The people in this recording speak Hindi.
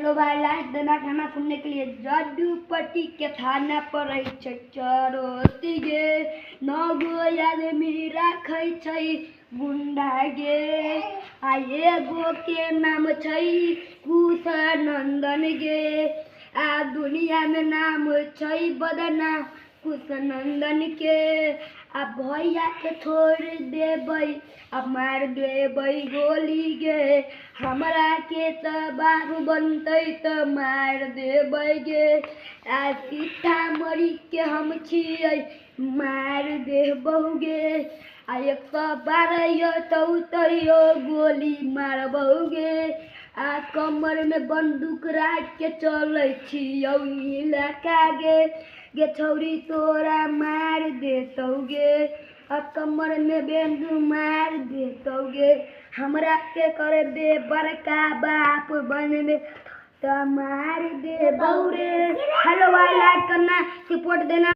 हेलो भाई, लास्ट देना खाना सुनने के लिए जड्डूपट्टी के थाना पर चरोती गे नगो आदमी राखै छै गुंडा गे आ एगो के नाम छै कुश नंदन गे आ दुनिया में नाम छै बदना कुश नंदन के आ भैया के छोड़ देबै आ मार देबै गोली गे हमरा के त बाबू बनतै त मार देबै गे आ सीतामढ़ी के हम छियै मार देबौ गे आ 112 तैयो गोली मारबौ गे आ कमर में बंदूक राख के चलै छियौ इलाका गे गे छौरी तोरा मार देतौ गे आ कमर में बंदूक मार देतौ गे हमरा के करे दे बड़का बाप बनबे त मार देबौ रे। हेलो भाई, लाइक करना, सपोर्ट देना।